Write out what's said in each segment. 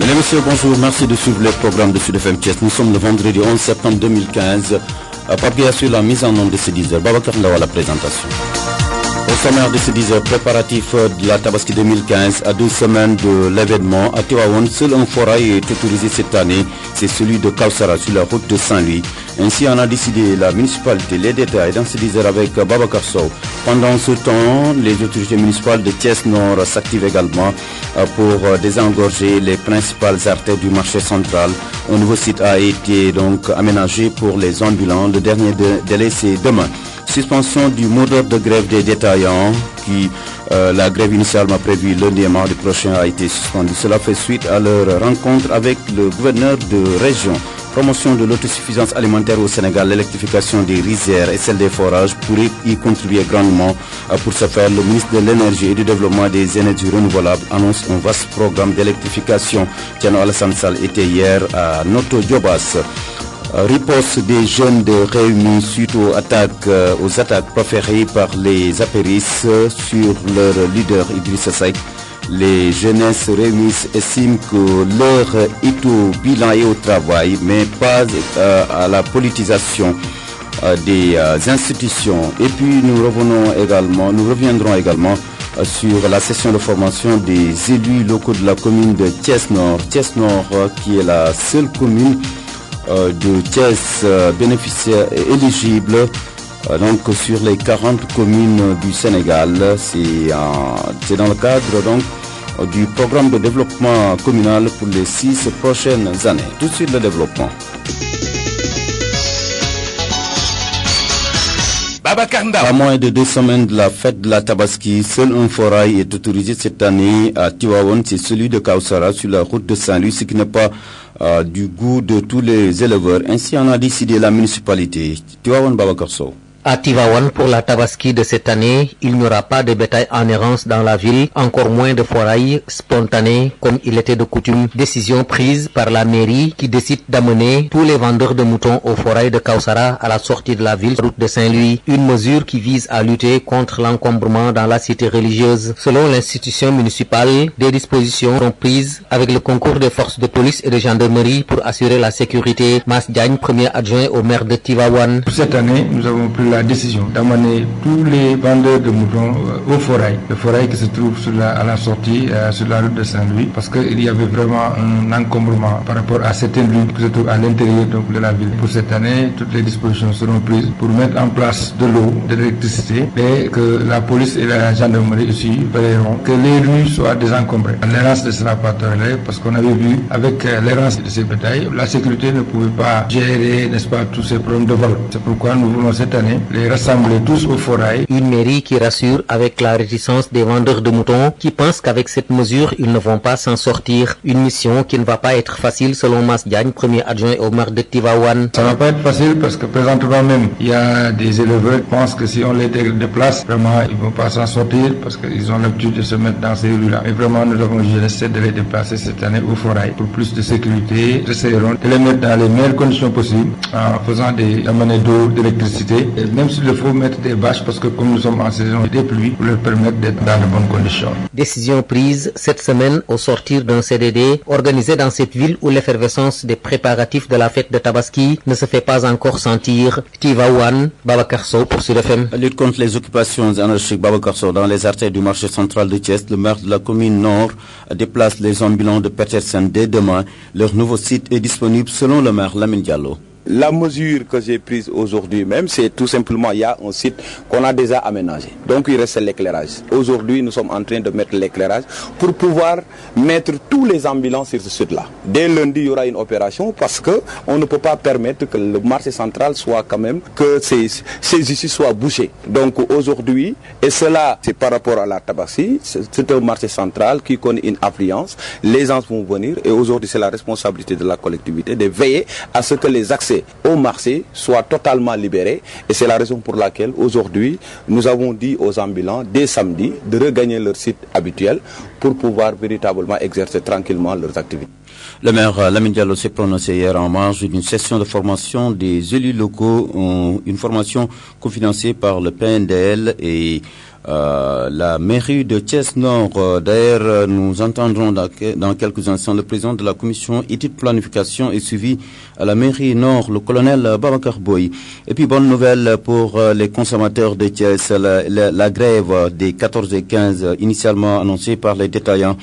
Mesdames et messieurs, bonjour, merci de suivre le programme de Sud FM Thiès. Nous sommes le vendredi 11 septembre 2015. Papier sur la mise en onde de ces 10 heures. Babacar Ndaw à la présentation. Au sommaire de ces 10 heures, préparatifs de la Tabaski 2015 à 2 semaines de l'événement. À Tivaouane, seul un forail est autorisé cette année, c'est celui de Kausara sur la route de Saint-Louis. Ainsi en a décidé la municipalité. Les détails dans ces 10 heures avec Babacar Sow. Pendant ce temps, les autorités municipales de Thiès Nord s'activent également pour désengorger les principales artères du marché central. Un nouveau site a été donc aménagé pour les ambulants. Le dernier délai c'est demain. Suspension du mot d'ordre de grève des détaillants qui, la grève initialement prévue lundi et mardi prochain a été suspendue. Cela fait suite à leur rencontre avec le gouverneur de région. Promotion de l'autosuffisance alimentaire au Sénégal, l'électrification des rizières et celle des forages pourrait y contribuer grandement. Pour ce faire, le ministre de l'Énergie et du Développement des énergies renouvelables annonce un vaste programme d'électrification. Tiano Alassane Sall était hier à Noto Djobas. Riposte des jeunes de Réunis suite aux attaques proférées par les apéristes sur leur leader Idrissa Seck. Les jeunesses réunisses estiment que leur est au bilan et au travail, mais pas à la politisation des institutions. Et puis nous reviendrons également sur la session de formation des élus locaux de la commune de Thiès Nord. Thiès Nord qui est la seule commune de Thiès bénéficiaire éligible donc sur les 40 communes du Sénégal. C'est dans le cadre donc du programme de développement communal pour les 6 prochaines années. Tout de suite le développement. À moins de 2 semaines de la fête de la Tabaski, seul un forail est autorisé cette année à Tivaouane, c'est celui de Kausara sur la route de Saint-Louis, ce qui n'est pas du goût de tous les éleveurs. Ainsi en a décidé la municipalité. Tivaouane Babacar Sow. À Tivaouane, pour la Tabaski de cette année, il n'y aura pas de bétail en errance dans la ville, encore moins de forail spontané comme il était de coutume. Décision prise par la mairie qui décide d'amener tous les vendeurs de moutons au forail de Kausara à la sortie de la ville, route de Saint-Louis. Une mesure qui vise à lutter contre l'encombrement dans la cité religieuse. Selon l'institution municipale, des dispositions sont prises avec le concours des forces de police et de gendarmerie pour assurer la sécurité. Mas Diagne, premier adjoint au maire de Tivaouane. Pour cette année, nous avons pris la décision d'amener tous les vendeurs de moutons au forail. Le forail qui se trouve à la sortie sur la route de Saint-Louis, parce qu'il y avait vraiment un encombrement par rapport à certaines rues qui se trouvent à l'intérieur donc de la ville. Pour cette année, toutes les dispositions seront prises pour mettre en place de l'eau, de l'électricité, et que la police et la gendarmerie aussi veilleront que les rues soient désencombrées. L'errance ne sera pas tolérée parce qu'on avait vu avec l'errance de ces bétails, la sécurité ne pouvait pas gérer, n'est-ce pas, tous ces problèmes de vol. C'est pourquoi nous voulons cette année les rassembler tous au forail. Une mairie qui rassure avec la réticence des vendeurs de moutons qui pensent qu'avec cette mesure, ils ne vont pas s'en sortir. Une mission qui ne va pas être facile selon Mas Diagne, premier adjoint au maire de Tivaouane. Ça ne va pas être facile parce que présentement même, il y a des éleveurs qui pensent que si on les déplace, vraiment, ils ne vont pas s'en sortir parce qu'ils ont l'habitude de se mettre dans ces rues-là. Mais vraiment, nous avons essayé de les déplacer cette année au forail pour plus de sécurité. Nous essayerons de les mettre dans les meilleures conditions possibles en faisant des amener d'eau, d'électricité. Même s'il faut mettre des bâches parce que comme nous sommes en saison des pluies, pour leur permettre d'être dans de bonnes conditions. Décision prise cette semaine au sortir d'un CDD organisé dans cette ville où l'effervescence des préparatifs de la fête de Tabaski ne se fait pas encore sentir. Tivaouane, Babacar Sow pour Sud FM. Lutte contre les occupations anarchiques, Babacar Sow, dans les artères du marché central de Thiès, le maire de la commune Nord déplace les ambulants de Petersen dès demain. Leur nouveau site est disponible selon le maire Lamine Diallo. La mesure que j'ai prise aujourd'hui même, c'est tout simplement, il y a un site qu'on a déjà aménagé. Donc il reste l'éclairage. Aujourd'hui, nous sommes en train de mettre l'éclairage pour pouvoir mettre tous les ambulants sur ce site-là. Dès lundi, il y aura une opération parce qu'on ne peut pas permettre que le marché central soit quand même, que ces issues soient bouchées. Donc aujourd'hui, et cela c'est par rapport à la Tabaski, c'est un marché central qui connaît une affluence. Les gens vont venir et aujourd'hui c'est la responsabilité de la collectivité de veiller à ce que les accès au marché soit totalement libéré et c'est la raison pour laquelle aujourd'hui nous avons dit aux ambulants dès samedi de regagner leur site habituel pour pouvoir véritablement exercer tranquillement leurs activités. Le maire Lamine Diallo s'est prononcé hier en marge d'une session de formation des élus locaux, une formation cofinancée par le PNDL et la mairie de Thiès-Nord. D'ailleurs, nous entendrons dans quelques instants le président de la commission études, planification et suivi à la mairie Nord, le colonel Babacar Boy. Et puis, bonne nouvelle pour les consommateurs de Thiès, la grève des 14 et 15 initialement annoncée par les détaillants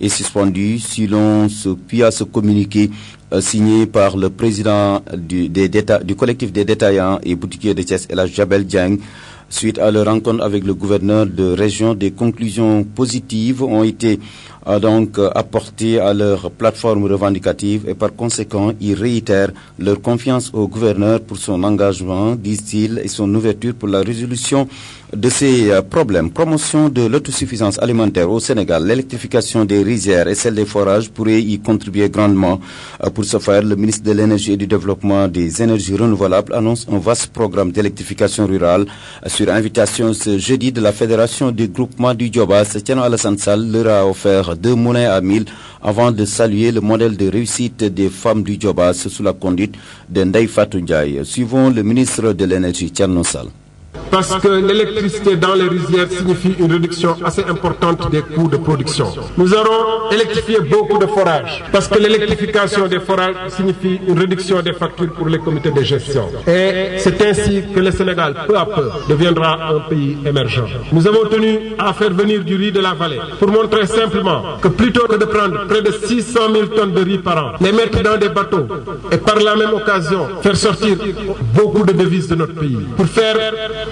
est suspendue si l'on se fie à ce communiqué signé par le président du collectif des détaillants et boutiquiers de Thiès, El Jabel Dieng. Suite à leur rencontre avec le gouverneur de région, des conclusions positives ont été donc apportées à leur plateforme revendicative et par conséquent, ils réitèrent leur confiance au gouverneur pour son engagement, disent-ils, et son ouverture pour la résolution de ces problèmes. Promotion de l'autosuffisance alimentaire au Sénégal, l'électrification des rizières et celle des forages pourrait y contribuer grandement. Pour ce faire, le ministre de l'Énergie et du Développement des énergies renouvelables annonce un vaste programme d'électrification rurale sur invitation ce jeudi de la Fédération des groupements du Djobas. Tiano Alassane Sall leur a offert 2 moulins à 1000 avant de saluer le modèle de réussite des femmes du Djobas sous la conduite de Ndeye Fatou Ndiaye. Suivons le ministre de l'Énergie, Tiano Sall. Parce que l'électricité dans les rizières signifie une réduction assez importante des coûts de production. Nous allons électrifier beaucoup de forages, parce que l'électrification des forages signifie une réduction des factures pour les comités de gestion. Et c'est ainsi que le Sénégal, peu à peu, deviendra un pays émergent. Nous avons tenu à faire venir du riz de la vallée, pour montrer simplement que plutôt que de prendre près de 600 000 tonnes de riz par an, les mettre dans des bateaux, et par la même occasion, faire sortir beaucoup de devises de notre pays, pour faire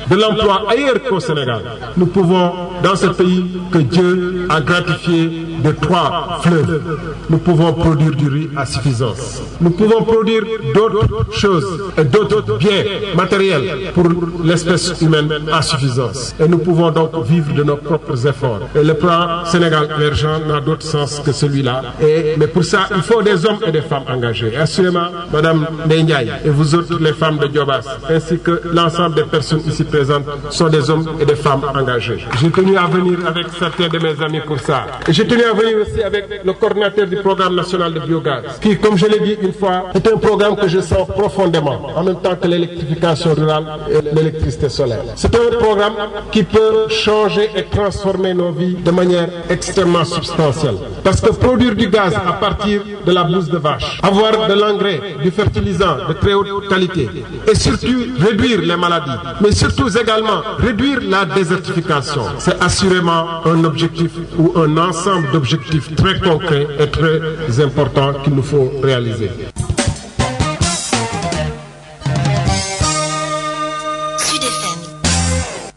de l'emploi ailleurs qu'au Sénégal. Nous pouvons, dans ce pays que Dieu a gratifié de 3 fleuves, nous pouvons produire du riz à suffisance. Nous pouvons produire d'autres choses et d'autres biens matériels pour l'espèce humaine à suffisance. Et nous pouvons donc vivre de nos propres efforts. Et le plan Sénégal émergent n'a d'autre sens que celui-là. Mais pour ça, il faut des hommes et des femmes engagés. Et assurément, Madame Ndiaye et vous autres, les femmes de Djobas, ainsi que l'ensemble des personnes ici présentes, sont des hommes et des femmes engagés. J'ai tenu à venir avec certains de mes amis pour ça. Et j'ai tenu à venir aussi avec le coordinateur du programme national de biogaz, qui, comme je l'ai dit une fois, est un programme que je sens profondément, en même temps que l'électrification rurale et l'électricité solaire. C'est un programme qui peut changer et transformer nos vies de manière extrêmement substantielle. Parce que produire du gaz à partir de la bouse de vache, avoir de l'engrais, du fertilisant de très haute qualité, et surtout réduire les maladies, mais surtout également réduire la désertification. C'est assurément un objectif ou un ensemble d'objectifs très concrets et très importants qu'il nous faut réaliser.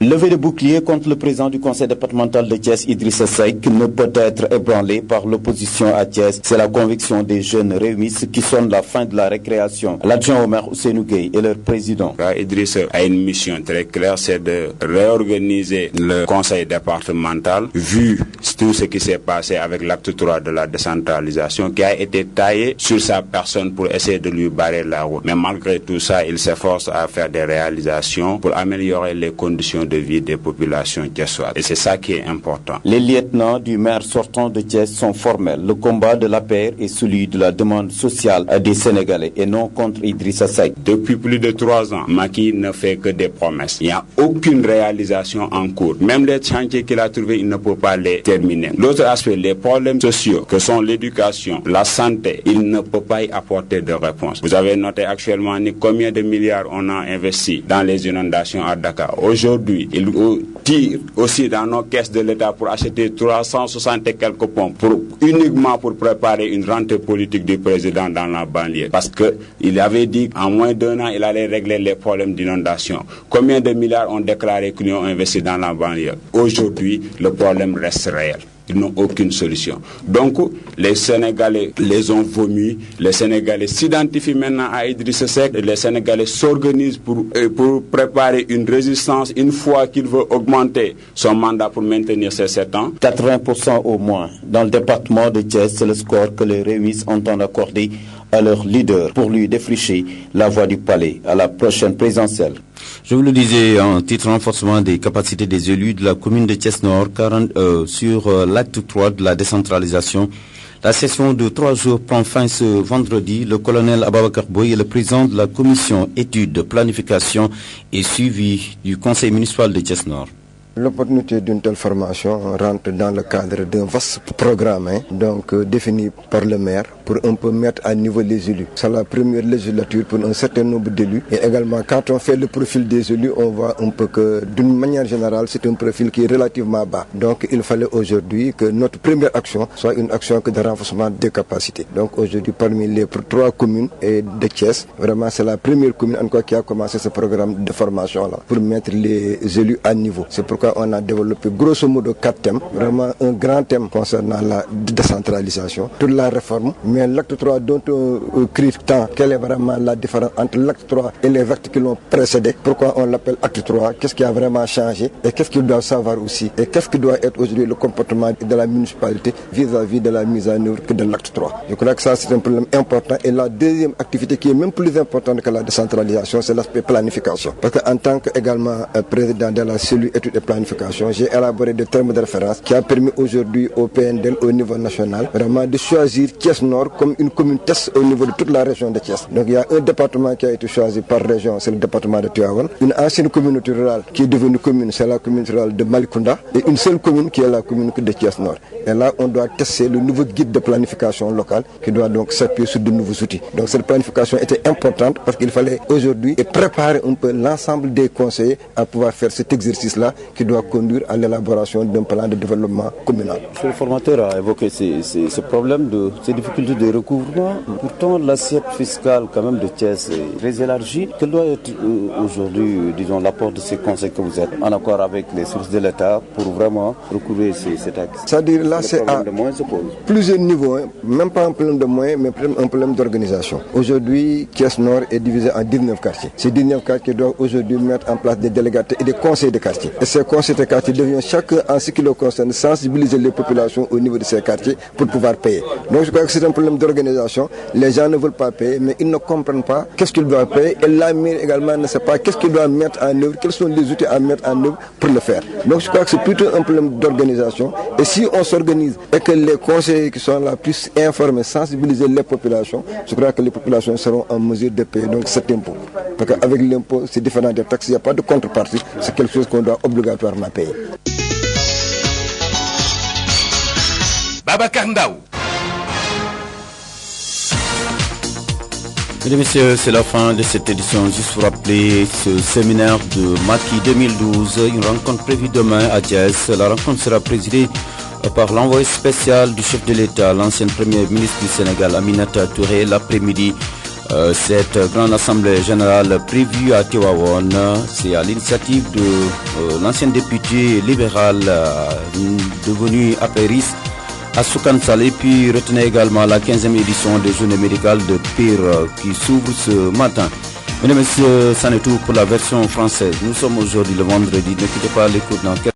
Levé de bouclier contre le président du conseil départemental de Thiès, Idrissa Seck, ne peut être ébranlé par l'opposition à Thiès. C'est la conviction des jeunes réunistes qui sonnent la fin de la récréation. L'adjoint au maire Ousseynou Gueye et leur président. Idrissa a une mission très claire, c'est de réorganiser le conseil départemental, vu tout ce qui s'est passé avec l'acte 3 de la décentralisation, qui a été taillé sur sa personne pour essayer de lui barrer la route. Mais malgré tout ça, il s'efforce à faire des réalisations pour améliorer les conditions de vie des populations thiessoises. Et c'est ça qui est important. Les lieutenants du maire sortant de Thiès sont formels. Le combat de la paix est celui de la demande sociale des Sénégalais et non contre Idrissa Seck. Depuis plus de 3 ans, Macky ne fait que des promesses. Il n'y a aucune réalisation en cours. Même les chantiers qu'il a trouvés, il ne peut pas les terminer. L'autre aspect, les problèmes sociaux, que sont l'éducation, la santé, il ne peut pas y apporter de réponse. Vous avez noté actuellement combien de milliards on a investi dans les inondations à Dakar. Aujourd'hui, il tire aussi dans nos caisses de l'État pour acheter 360 et quelques pompes, uniquement pour préparer une rentrée politique du président dans la banlieue. Parce qu'il avait dit qu'en moins d'1 an, il allait régler les problèmes d'inondation. Combien de milliards ont déclaré qu'ils ont investi dans la banlieue? Aujourd'hui, le problème reste réel. Ils n'ont aucune solution. Donc, les Sénégalais les ont vomis. Les Sénégalais s'identifient maintenant à Idrissa Seck. Les Sénégalais s'organisent pour préparer une résistance une fois qu'il veut augmenter son mandat pour maintenir ses 7 ans. 80% au moins. Dans le département de Thiès, c'est le score que les réunis entendent accorder à leur leader pour lui défricher la voie du palais à la prochaine présidentielle. Je vous le disais, en titre renforcement des capacités des élus de la commune de Thiès-Nord sur l'acte 3 de la décentralisation. La session de 3 jours prend fin ce vendredi. Le colonel Ababacar Boy est le président de la commission études, planification et suivi du conseil municipal de Thiès-Nord. L'opportunité d'une telle formation rentre dans le cadre d'un vaste programme défini par le maire pour un peu mettre à niveau les élus. C'est la première législature pour un certain nombre d'élus. Et également, quand on fait le profil des élus, on voit un peu que d'une manière générale, c'est un profil qui est relativement bas. Donc il fallait aujourd'hui que notre première action soit une action de renforcement des capacités. Donc aujourd'hui, parmi les 3 communes de Thiès, vraiment c'est la première commune encore qui a commencé ce programme de formation-là pour mettre les élus à niveau. C'est pourquoi on a développé grosso modo 4 thèmes. Vraiment un grand thème concernant la décentralisation, toute la réforme, mais l'acte 3 dont on crie tant, quelle est vraiment la différence entre l'acte 3 et les actes qui l'ont précédé, pourquoi on l'appelle acte 3, qu'est-ce qui a vraiment changé et qu'est-ce qu'ils doivent savoir aussi et qu'est-ce qui doit être aujourd'hui le comportement de la municipalité vis-à-vis de la mise en œuvre que de l'acte 3. Je crois que ça c'est un problème important. Et la deuxième activité qui est même plus importante que la décentralisation, c'est l'aspect planification. Parce qu'en tant que également président de la cellule études et planification, j'ai élaboré des termes de référence qui a permis aujourd'hui au PNDL au niveau national vraiment de choisir Thiès Nord comme une commune test au niveau de toute la région de Thiès. Donc il y a un département qui a été choisi par région, c'est le département de Tivaouane. Une ancienne communauté rurale qui est devenue commune, c'est la commune rurale de Malicounda. Et une seule commune qui est la commune de Thiès Nord. Et là, on doit tester le nouveau guide de planification locale qui doit donc s'appuyer sur de nouveaux outils. Donc cette planification était importante parce qu'il fallait aujourd'hui préparer un peu l'ensemble des conseillers à pouvoir faire cet exercice-là qui doit conduire à l'élaboration d'un plan de développement communal. Le formateur a évoqué ces problèmes, ces difficultés de recouvrement. Pourtant, l'assiette fiscale quand même de Thiès est très élargie. Quel doit être aujourd'hui, disons, l'apport de ces conseils que vous êtes en accord avec les sources de l'État pour vraiment recouvrer ces taxes? C'est-à-dire là, c'est à plusieurs niveaux, même pas un problème de moyens, mais un problème d'organisation. Aujourd'hui, Thiès Nord est divisé en 19 quartiers. Ces 19 quartiers doivent aujourd'hui mettre en place des délégués et des conseils de quartier. Et ces conseils de quartier deviennent chacun, en ce qui le concerne, sensibiliser les populations au niveau de ces quartiers pour pouvoir payer. Donc je crois que c'est un problème d'organisation. Les gens ne veulent pas payer, mais ils ne comprennent pas qu'est-ce qu'ils doivent payer. Et la mairie également ne sait pas qu'est-ce qu'ils doivent mettre en œuvre, quels sont les outils à mettre en œuvre pour le faire. Donc je crois que c'est plutôt un problème d'organisation. Et si on s'organise et que les conseillers qui sont là puissent informer, sensibiliser les populations, je crois que les populations seront en mesure de payer donc cet impôt. Parce qu'avec l'impôt, c'est différent des taxes, il n'y a pas de contrepartie, c'est quelque chose qu'on doit obligatoirement payer. Babacar Ndaw. Mesdames et messieurs, c'est la fin de cette édition. Juste pour rappeler ce séminaire de Macky 2012, une rencontre prévue demain à Thiès. La rencontre sera présidée par l'envoyé spécial du chef de l'État, l'ancien premier ministre du Sénégal, Aminata Touré. L'après-midi, cette grande assemblée générale prévue à Tivaouane, c'est à l'initiative de l'ancien député libéral devenu apériste, Assoukan Sall. Et puis retenez également la 15e édition des journées médicales de Pire qui s'ouvre ce matin. Mesdames et messieurs, c'en est tout pour la version française. Nous sommes aujourd'hui le vendredi. Ne quittez pas l'écoute dans